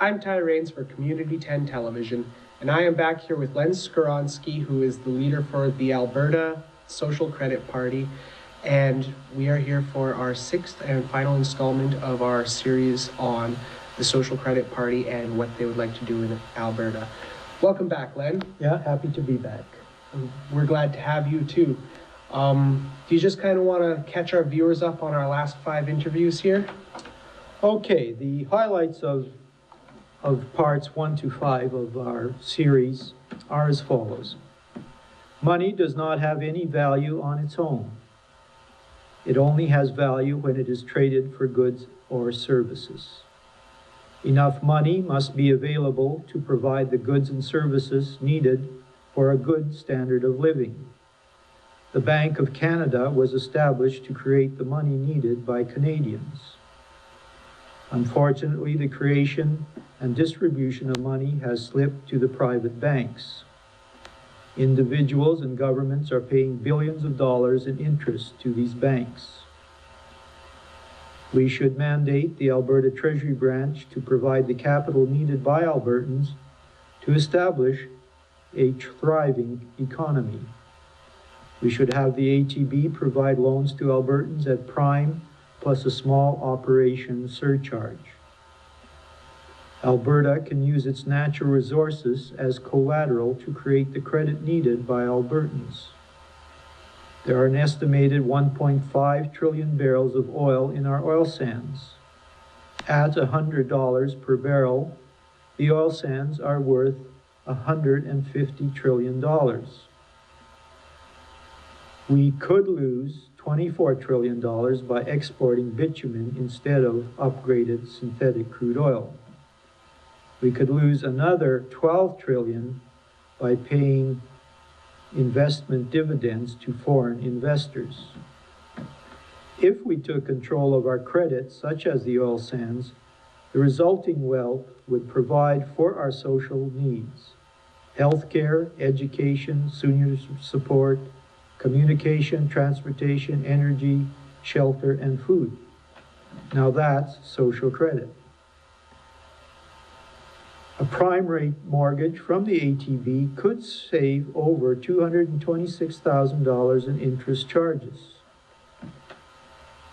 I'm Ty Rains for Community 10 Television, and I am back here with Len Skowronski, who is the leader for the Alberta Social Credit Party, and we are here for our 6th and final installment of our series on the Social Credit Party and what they would like to do in Alberta. Welcome back, Len. Yeah, happy to be back. We're glad to have you too. Do you just kind of want to catch our viewers up on our last 5 interviews here? Okay, the highlights of parts 1 to 5 of our series are as follows. Money does not have any value on its own. It only has value when it is traded for goods or services. Enough money must be available to provide the goods and services needed for a good standard of living. The Bank of Canada was established to create the money needed by Canadians. Unfortunately, the creation and distribution of money has slipped to the private banks. Individuals and governments are paying billions of dollars in interest to these banks. We should mandate the Alberta Treasury Branch to provide the capital needed by Albertans to establish a thriving economy. We should have the ATB provide loans to Albertans at prime plus a small operation surcharge. Alberta can use its natural resources as collateral to create the credit needed by Albertans. There are an estimated 1.5 trillion barrels of oil in our oil sands. At $100 per barrel, the oil sands are worth $150 trillion. We could lose $24 trillion by exporting bitumen instead of upgraded synthetic crude oil. We could lose another $12 trillion by paying investment dividends to foreign investors. If we took control of our credit, such as the oil sands, the resulting wealth would provide for our social needs: healthcare, education, senior support, communication, transportation, energy, shelter, and food. Now that's social credit. A prime rate mortgage from the ATB could save over $226,000 in interest charges.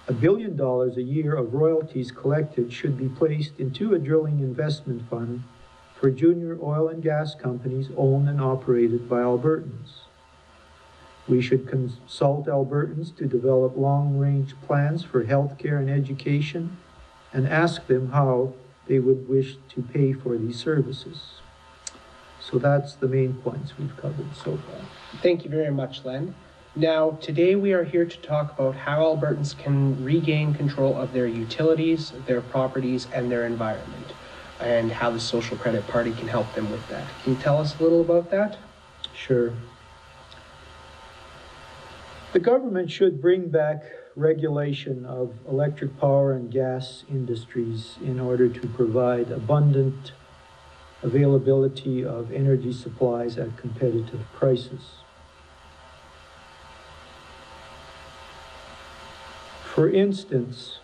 $1 billion a year of royalties collected should be placed into a drilling investment fund for junior oil and gas companies owned and operated by Albertans. We should consult Albertans to develop long-range plans for healthcare and education and ask them how they would wish to pay for these services. So that's the main points we've covered so far. Thank you very much, Len. Now, today we are here to talk about how Albertans can regain control of their utilities, their properties, and their environment, and how the Social Credit Party can help them with that. Can you tell us a little about that? Sure. The government should bring back regulation of electric power and gas industries in order to provide abundant availability of energy supplies at competitive prices. For instance,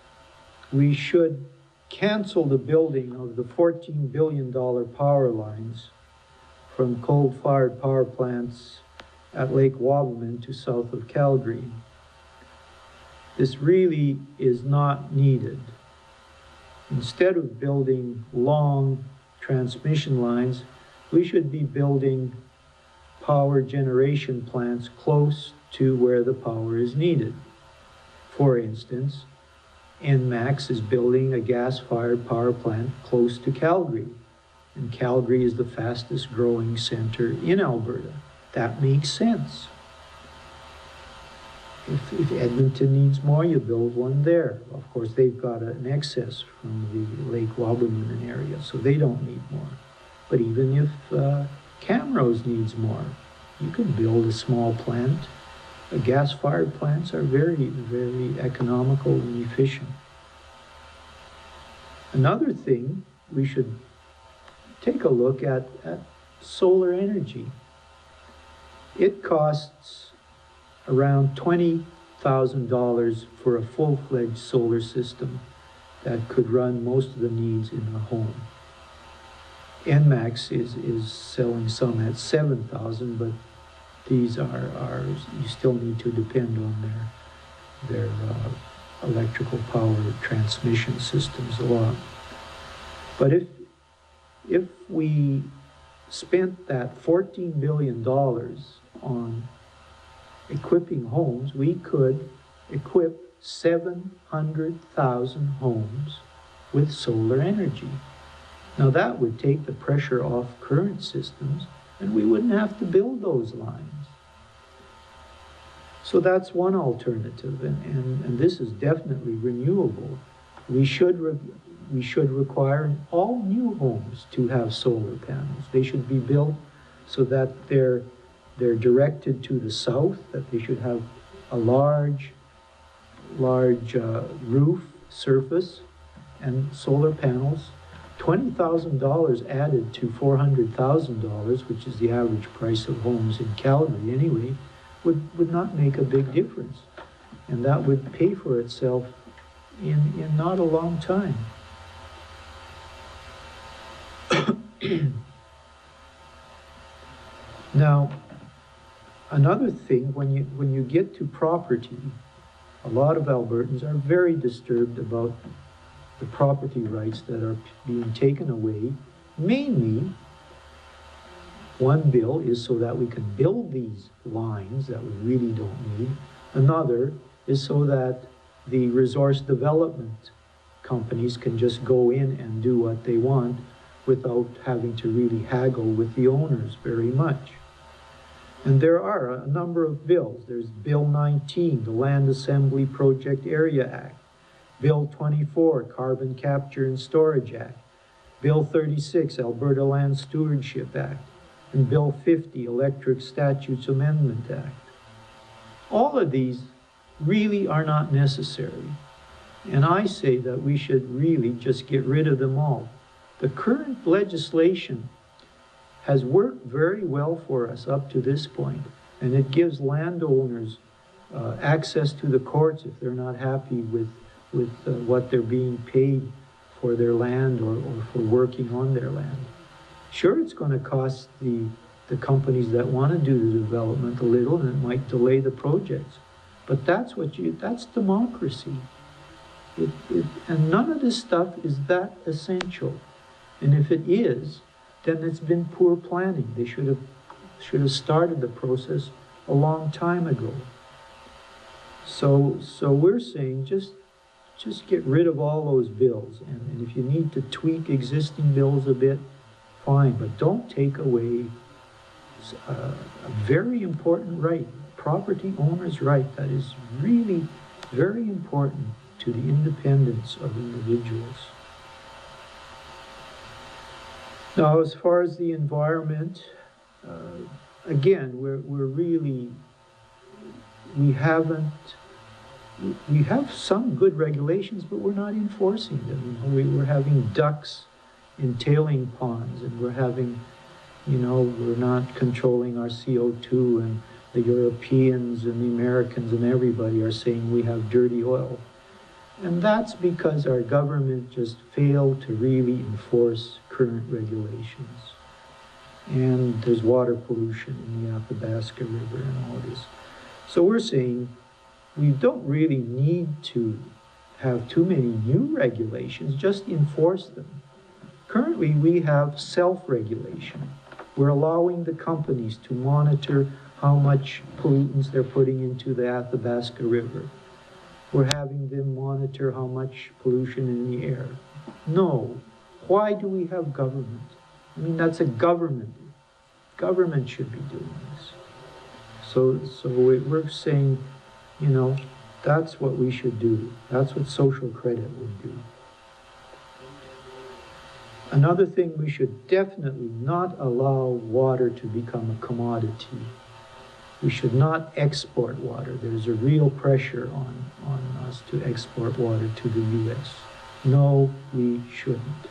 we should cancel the building of the $14 billion power lines from coal-fired power plants at Lake Wabamun to south of Calgary. This really is not needed. Instead of building long transmission lines, we should be building power generation plants close to where the power is needed. For instance, NMAX is building a gas-fired power plant close to Calgary, and Calgary is the fastest growing center in Alberta. That makes sense. If Edmonton needs more, you build one there. Of course, they've got an excess from the Lake Wabamun area, so they don't need more. But even if Camrose needs more, you can build a small plant. Gas-fired plants are very, very economical and efficient. Another thing, we should take a look at solar energy. It costs around $20,000 for a full-fledged solar system that could run most of the needs in a home. NMAX is selling some at 7,000, but these are you still need to depend on their electrical power transmission systems a lot. But if we spent that $14 billion on equipping homes, we could equip 700,000 homes with solar energy. Now that would take the pressure off current systems, and we wouldn't have to build those lines. So that's one alternative, and this is definitely renewable. We should require all new homes to have solar panels. They should be built so that they're directed to the south, that they should have a large roof surface and solar panels. $20,000 added to $400,000, which is the average price of homes in Calgary anyway, would not make a big difference. And that would pay for itself in not a long time. Now, another thing, when you get to property, a lot of Albertans are very disturbed about the property rights that are being taken away. Mainly, one bill is so that we can build these lines that we really don't need. Another is so that the resource development companies can just go in and do what they want without having to really haggle with the owners very much. And there are a number of bills. There's Bill 19, the Land Assembly Project Area Act. Bill 24, Carbon Capture and Storage Act. Bill 36, Alberta Land Stewardship Act. And Bill 50, Electric Statutes Amendment Act. All of these really are not necessary. And I say that we should really just get rid of them all. The current legislation has worked very well for us up to this point, and it gives landowners access to the courts if they're not happy with what they're being paid for their land or for working on their land. Sure, it's going to cost the companies that want to do the development a little, and it might delay the projects. But that's democracy. And none of this stuff is that essential. And if it is, then it's been poor planning. They should have started the process a long time ago. So we're saying just get rid of all those bills. And if you need to tweak existing bills a bit, fine. But don't take away a very important right, property owner's right, that is really very important to the independence of individuals. Now, as far as the environment, again, we have some good regulations, but we're not enforcing them. We're having ducks in tailing ponds, and we're not controlling our CO2, and the Europeans and the Americans and everybody are saying we have dirty oil. And that's because our government just failed to really enforce current regulations. And there's water pollution in the Athabasca River and all this. So we're saying we don't really need to have too many new regulations, just enforce them. Currently, we have self-regulation. We're allowing the companies to monitor how much pollutants they're putting into the Athabasca River. We're having them monitor how much pollution in the air. No. Why do we have government? I mean, that's a government. Government should be doing this. So we're saying, that's what we should do. That's what social credit would do. Another thing, we should definitely not allow water to become a commodity. We should not export water. There's a real pressure on us to export water to the U.S. No, we shouldn't.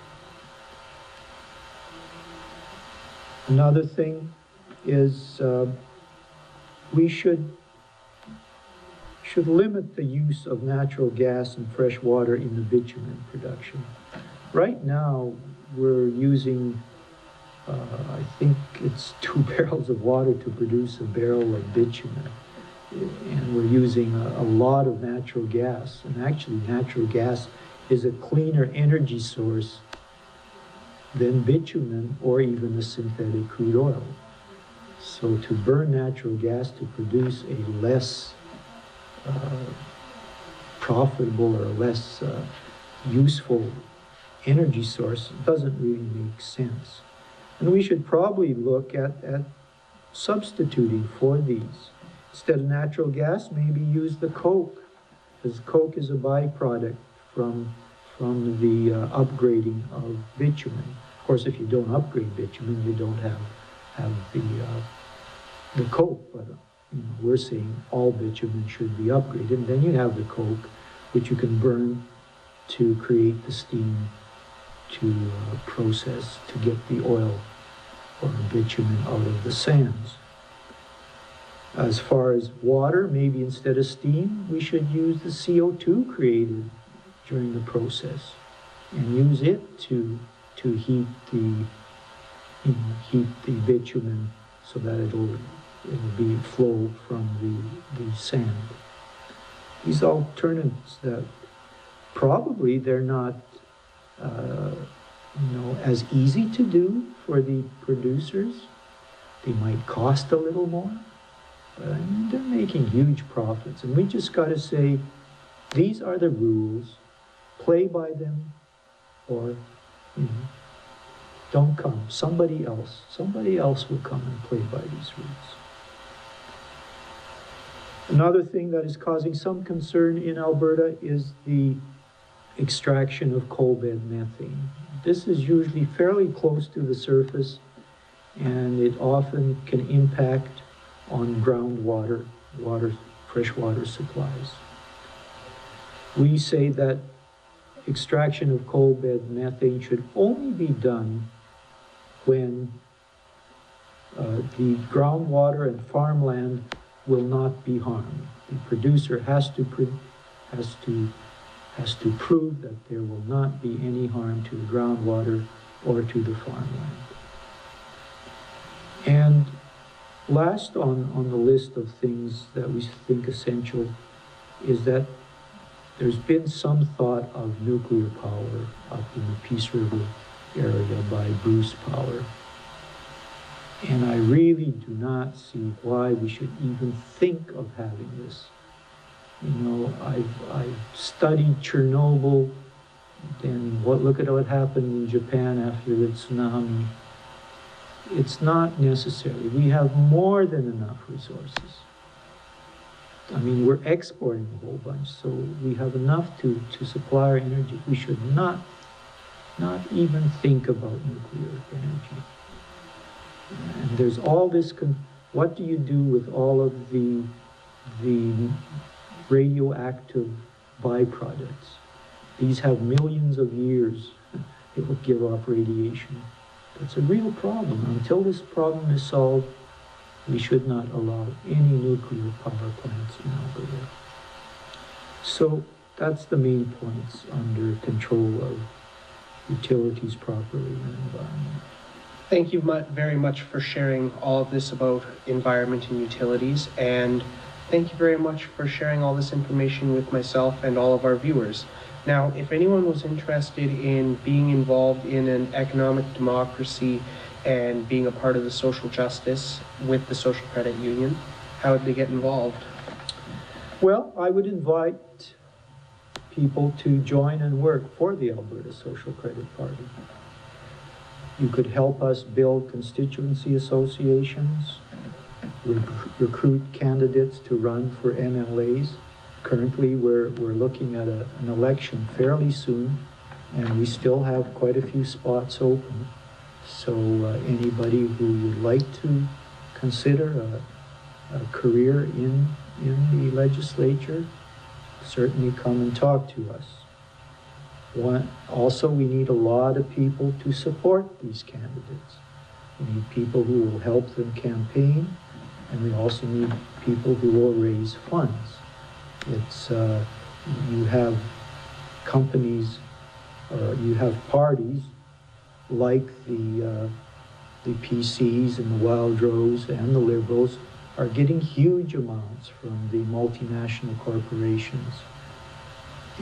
Another thing is we should limit the use of natural gas and fresh water in the bitumen production. Right now, we're using I think it's 2 barrels of water to produce a barrel of bitumen. And we're using a lot of natural gas. And actually, natural gas is a cleaner energy source than bitumen or even the synthetic crude oil. So to burn natural gas to produce a less profitable or less useful energy source doesn't really make sense. And we should probably look at substituting for these. Instead of natural gas, maybe use the coke, because coke is a byproduct from the upgrading of bitumen. Of course, if you don't upgrade bitumen, you don't have the coke, but we're saying all bitumen should be upgraded. And then you have the coke, which you can burn to create the steam to process to get the oil or bitumen out of the sands. As far as water, maybe instead of steam, we should use the CO2 created during the process and use it to heat the bitumen so that it'll be flow from the sand. These alternatives that probably they're not as easy to do for the producers. They might cost a little more, but I mean, they're making huge profits. And we just got to say, these are the rules, play by them, or don't come. Somebody else will come and play by these rules. Another thing that is causing some concern in Alberta is the extraction of coal bed methane. This is usually fairly close to the surface, and it often can impact on groundwater, freshwater supplies. We say that extraction of coal bed methane should only be done when the groundwater and farmland will not be harmed. The producer has to prove that there will not be any harm to the groundwater or to the farmland. And last on the list of things that we think essential is that there's been some thought of nuclear power up in the Peace River area by Bruce Power. And I really do not see why we should even think of having this. I've studied Chernobyl, and look at what happened in Japan after the tsunami. It's not necessary. We have more than enough resources. I mean, we're exporting a whole bunch, so we have enough to supply our energy. We should not even think about nuclear energy. And there's all this, what do you do with all of the radioactive byproducts? These have millions of years. It will give off radiation. That's a real problem. Until this problem is solved, we should not allow any nuclear power plants in Alberta. So that's the main points under control of utilities properly and environment. Thank you very much for sharing all of this about environment and utilities, and thank you very much for sharing all this information with myself and all of our viewers. Now, if anyone was interested in being involved in an economic democracy and being a part of the social justice with the Social Credit Union, how would they get involved? Well, I would invite people to join and work for the Alberta Social Credit Party. You could help us build constituency associations, recruit candidates to run for MLAs. Currently, we're looking at an election fairly soon, and we still have quite a few spots open. So anybody who would like to consider a career in the legislature, certainly come and talk to us. Also, we need a lot of people to support these candidates. We need people who will help them campaign, and we also need people who will raise funds. It's you have companies, you have parties like the the PCs and the Wildrose and the Liberals are getting huge amounts from the multinational corporations.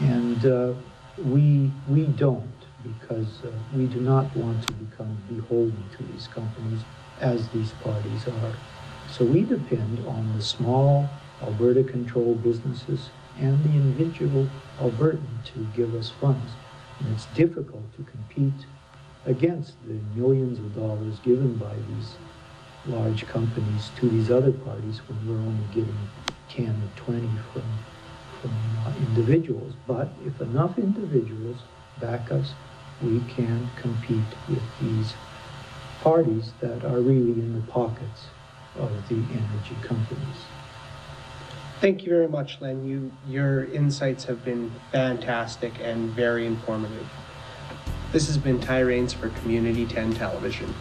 And we don't, because we do not want to become beholden to these companies as these parties are. So we depend on the small Alberta-controlled businesses and the individual Albertan to give us funds. And it's difficult to compete against the millions of dollars given by these large companies to these other parties when we're only getting 10 or 20 from individuals. But if enough individuals back us, we can compete with these parties that are really in the pockets of the energy companies. Thank you very much, Len. Your insights have been fantastic and very informative. This has been Ty Raines for Community 10 Television.